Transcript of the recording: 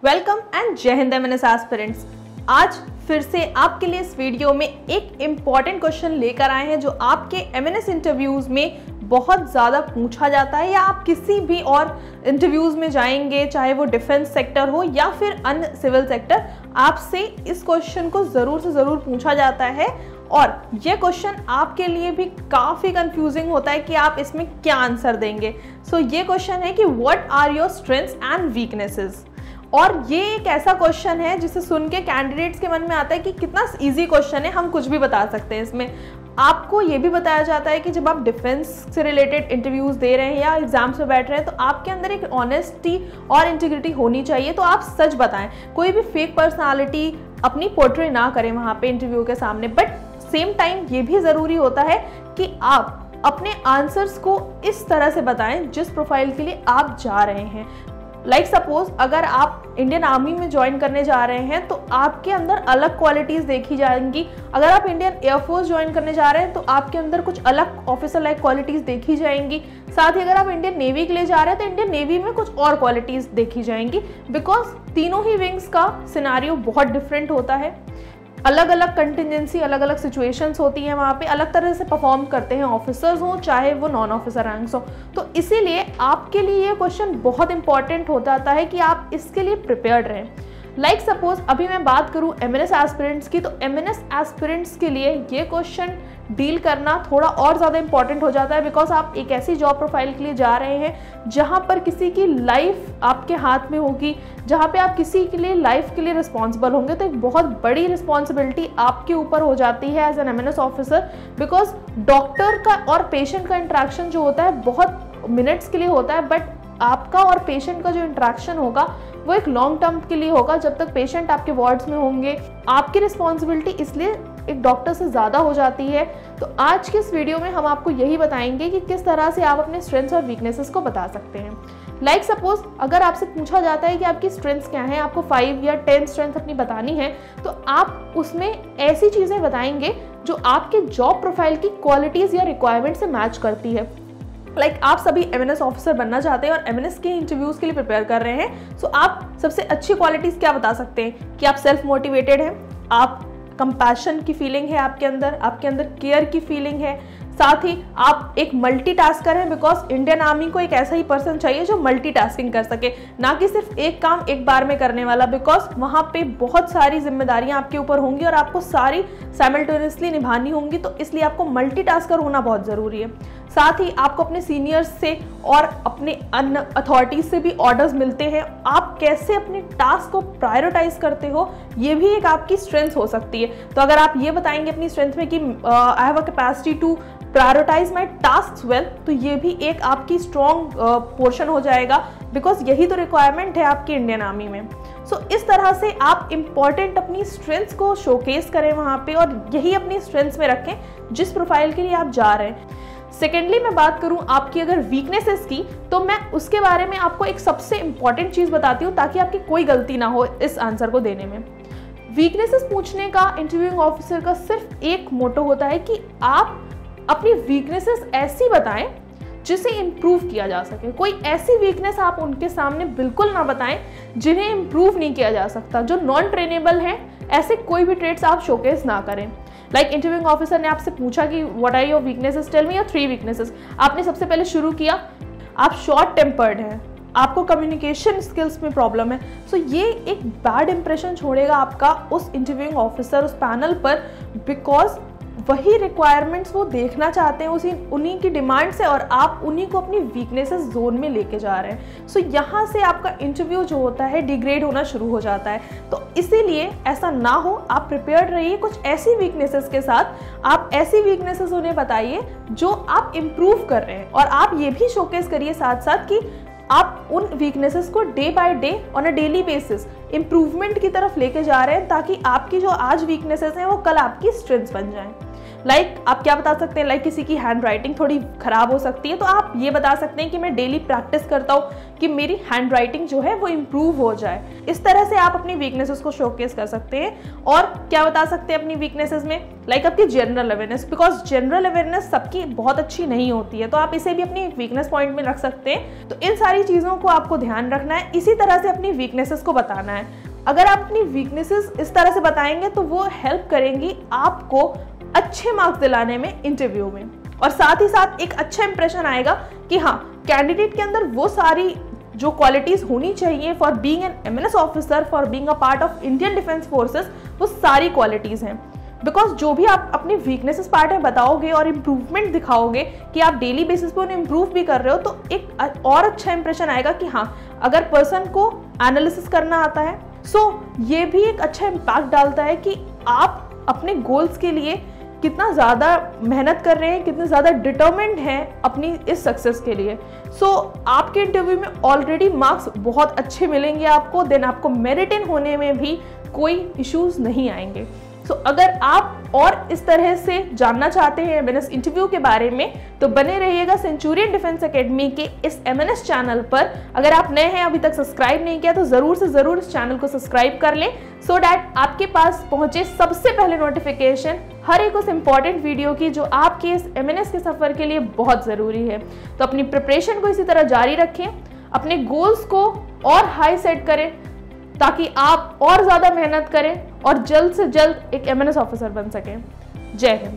Welcome and जय Hind MNS aspirants. आज फिर से आपके लिए इस वीडियो में एक इम्पॉर्टेंट क्वेश्चन लेकर आए हैं जो आपके एमएनएस इंटरव्यूज में बहुत ज़्यादा पूछा जाता है, या आप किसी भी और इंटरव्यूज में जाएंगे, चाहे वो डिफेंस सेक्टर हो या फिर अन्य सिविल सेक्टर, आपसे इस क्वेश्चन को ज़रूर से ज़रूर पूछा जाता है। और ये क्वेश्चन आपके लिए भी काफ़ी कंफ्यूजिंग होता है कि आप इसमें क्या आंसर देंगे। सो ये क्वेश्चन है कि what are your strengths and weaknesses. और ये एक ऐसा क्वेश्चन है जिसे सुन के कैंडिडेट्स के मन में आता है कि कितना इजी क्वेश्चन है, हम कुछ भी बता सकते हैं इसमें। आपको ये भी बताया जाता है कि जब आप डिफेंस से रिलेटेड इंटरव्यूज दे रहे हैं या एग्जाम्स में बैठ रहे हैं तो आपके अंदर एक ऑनेस्टी और इंटीग्रिटी होनी चाहिए, तो आप सच बताएं, कोई भी फेक पर्सनालिटी अपनी पोर्ट्रे ना करें वहाँ पे इंटरव्यू के सामने। बट सेम टाइम ये भी ज़रूरी होता है कि आप अपने आंसर्स को इस तरह से बताएं जिस प्रोफाइल के लिए आप जा रहे हैं। लाइक सपोज अगर आप इंडियन आर्मी में ज्वाइन करने जा रहे हैं तो आपके अंदर अलग क्वालिटीज़ देखी जाएंगी। अगर आप इंडियन एयरफोर्स ज्वाइन करने जा रहे हैं तो आपके अंदर कुछ अलग ऑफिसर लाइक क्वालिटीज़ देखी जाएंगी। साथ ही अगर आप इंडियन नेवी के लिए जा रहे हैं तो इंडियन नेवी में कुछ और क्वालिटीज़ देखी जाएंगी, बिकॉज तीनों ही विंग्स का सिनारियो बहुत डिफरेंट होता है। अलग अलग कंटिजेंसी, अलग अलग सिचुएशंस होती हैं, वहाँ पे अलग तरह से परफॉर्म करते हैं ऑफिसर्स हों चाहे वो नॉन ऑफिसर रैंक्स हों। तो इसीलिए आपके लिए ये क्वेश्चन बहुत इंपॉर्टेंट हो जाता है कि आप इसके लिए प्रिपेयर्ड रहें। लाइक सपोज अभी मैं बात करूँ एमएनएस एस्पिरेंट्स की, तो एमएनएस एस्पिरेंट्स के लिए ये क्वेश्चन डील करना थोड़ा और ज़्यादा इंपॉर्टेंट हो जाता है, बिकॉज आप एक ऐसी जॉब प्रोफाइल के लिए जा रहे हैं जहाँ पर किसी की लाइफ आपके हाथ में होगी, जहाँ पे आप किसी के लिए लाइफ के लिए रिस्पॉन्सिबल होंगे। तो एक बहुत बड़ी रिस्पॉन्सिबिलिटी आपके ऊपर हो जाती है as an MNS officer, because doctor का और पेशेंट का इंटरेक्शन जो होता है बहुत मिनट्स के लिए होता है, बट आपका और पेशेंट का जो इंटरेक्शन होगा वो एक लॉन्ग टर्म के लिए होगा। जब तक पेशेंट आपके वार्ड्स में होंगे, आपकी रिस्पॉन्सिबिलिटी इसलिए एक डॉक्टर से ज़्यादा हो जाती है। तो आज के इस वीडियो में हम आपको यही बताएंगे कि किस तरह से आप अपने स्ट्रेंथ्स और वीकनेसेस को बता सकते हैं। लाइक सपोज अगर आपसे पूछा जाता है कि आपकी स्ट्रेंथ्स क्या हैं, आपको 5 या 10 स्ट्रेंथ अपनी बतानी है, तो आप उसमें ऐसी चीज़ें बताएंगे जो आपके जॉब प्रोफाइल की क्वालिटीज़ या रिक्वायरमेंट से मैच करती है। लाइक आप सभी एमएनएस ऑफिसर बनना चाहते हैं और एमएनएस के इंटरव्यूज के लिए प्रिपेयर कर रहे हैं, सो आप सबसे अच्छी क्वालिटीज़ क्या बता सकते हैं कि आप सेल्फ मोटिवेटेड हैं, आप कंपैशन की फीलिंग है आपके अंदर केयर की फीलिंग है, साथ ही आप एक मल्टीटास्कर हैं, बिकॉज इंडियन आर्मी को एक ऐसा ही पर्सन चाहिए जो मल्टीटास्किंग कर सके, ना कि सिर्फ एक काम एक बार में करने वाला, बिकॉज वहाँ पे बहुत सारी जिम्मेदारियां आपके ऊपर होंगी और आपको सारी साइमल्टेनियसली निभानी होंगी। तो इसलिए आपको मल्टीटास्कर होना बहुत ज़रूरी है। साथ ही आपको अपने सीनियर्स से और अपने अन्य अथॉरिटीज से भी ऑर्डर्स मिलते हैं। आप कैसे अपने टास्क को प्रायोरिटाइज करते हो, ये भी एक आपकी स्ट्रेंथ हो सकती है। तो अगर आप ये बताएंगे अपनी स्ट्रेंथ में कि I have a capacity to prioritise my task well, तो ये भी एक आपकी स्ट्रॉन्ग पोर्शन हो जाएगा, बिकॉज यही तो रिक्वायरमेंट है आपकी इंडियन आर्मी में। सो इस तरह से आप इम्पॉर्टेंट अपनी स्ट्रेंथ्स को शोकेस करें वहाँ पे और यही अपनी स्ट्रेंथ्स में रखें जिस प्रोफाइल के लिए आप जा रहे हैं। सेकेंडली मैं बात करूं आपकी अगर वीकनेसेस की, तो मैं उसके बारे में आपको एक सबसे इंपॉर्टेंट चीज़ बताती हूँ ताकि आपकी कोई गलती ना हो इस आंसर को देने में। वीकनेसेस पूछने का इंटरव्यूइंग ऑफिसर का सिर्फ एक मोटो होता है कि आप अपनी वीकनेसेस ऐसी बताएं जिसे इम्प्रूव किया जा सके। कोई ऐसी वीकनेस आप उनके सामने बिल्कुल ना बताएं जिन्हें इम्प्रूव नहीं किया जा सकता, जो नॉन ट्रेनेबल हैं, ऐसे कोई भी ट्रेड्स आप शोकेस ना करें। लाइक इंटरव्यूइंग ऑफिसर ने आपसे पूछा कि what are your weaknesses, tell me your 3 weaknesses. आपने सबसे पहले शुरू किया, आप शॉर्ट टेम्पर्ड हैं, आपको कम्युनिकेशन स्किल्स में प्रॉब्लम है। सो ये एक बैड इंप्रेशन छोड़ेगा आपका उस इंटरव्यूइंग ऑफिसर, उस पैनल पर, बिकॉज वही रिक्वायरमेंट्स वो देखना चाहते हैं, उन्हीं की डिमांड से, और आप उन्हीं को अपनी वीकनेसेस जोन में लेके जा रहे हैं। सो यहाँ से आपका इंटरव्यू जो होता है डिग्रेड होना शुरू हो जाता है। तो इसीलिए ऐसा ना हो, आप प्रिपेयर्ड रहिए कुछ ऐसी वीकनेसेस के साथ। आप ऐसी वीकनेसेस उन्हें बताइए जो आप इम्प्रूव कर रहे हैं, और आप ये भी शोकेस करिए साथ साथ कि आप उन वीकनेसेस को day by day on a daily basis improvement की तरफ लेके जा रहे हैं, ताकि आपकी जो आज वीकनेसेस हैं वो कल आपकी स्ट्रेंथ्स बन जाएं। लाइक आप क्या बता सकते हैं, लाइक किसी की हैंड राइटिंग थोड़ी खराब हो सकती है, तो आप ये बता सकते हैं कि मैं डेली प्रैक्टिस करता हूँ कि मेरी हैंड राइटिंग जो है वो इम्प्रूव हो जाए। इस तरह से आप अपनी वीकनेसेस को शोकेस कर सकते हैं। और क्या बता सकते हैं अपनी वीकनेसेस में, लाइक आपकी general awareness, because general awareness सबकी बहुत अच्छी नहीं होती है, तो आप इसे भी अपनी वीकनेस पॉइंट में रख सकते हैं। तो इन सारी चीज़ों को आपको ध्यान रखना है, इसी तरह से अपनी वीकनेसेस को बताना है। अगर आप अपनी वीकनेसेस इस तरह से बताएंगे तो वो हेल्प करेंगी आपको अच्छे मार्क्स दिलाने में इंटरव्यू में, और साथ ही साथ एक अच्छा इंप्रेशन आएगा कि हाँ, कैंडिडेट के अंदर वो सारी जो क्वालिटीज होनी चाहिए for being an MNS officer, for being a part of Indian defence forces, वो सारी क्वालिटीज हैं। बिकॉज जो भी आप अपनी वीकनेसेस पार्ट में बताओगे और इम्प्रूवमेंट दिखाओगे कि आप डेली बेसिस पे उन्हें इम्प्रूव भी कर रहे हो, तो एक और अच्छा इंप्रेशन आएगा कि हाँ, अगर पर्सन को एनालिसिस करना आता है, ये भी एक अच्छा इम्पैक्ट डालता है कि आप अपने गोल्स के लिए कितना ज़्यादा मेहनत कर रहे हैं, कितने ज़्यादा डिटर्मिन्ड हैं अपनी इस सक्सेस के लिए। आपके इंटरव्यू में ऑलरेडी मार्क्स बहुत अच्छे मिलेंगे आपको, देन आपको मेरिट इन होने में भी कोई इश्यूज नहीं आएंगे। अगर आप और इस तरह से जानना चाहते हैं एमएनएस इंटरव्यू के बारे में, तो बने रहिएगा सेंचुरियन डिफेंस एकेडमी के इस एमएनएस चैनल पर। अगर आप नए हैं, अभी तक सब्सक्राइब नहीं किया, तो ज़रूर से ज़रूर इस चैनल को सब्सक्राइब कर लें, सो डैट आपके पास पहुंचे सबसे पहले नोटिफिकेशन हर एक उस इम्पॉर्टेंट वीडियो की जो आपके इस एमएनएस के सफ़र के लिए बहुत ज़रूरी है। तो अपनी प्रिपरेशन को इसी तरह जारी रखें, अपने गोल्स को और हाई सेट करें, ताकि आप और ज़्यादा मेहनत करें और जल्द से जल्द एक एमएनएस ऑफिसर बन सकें। जय हिंद।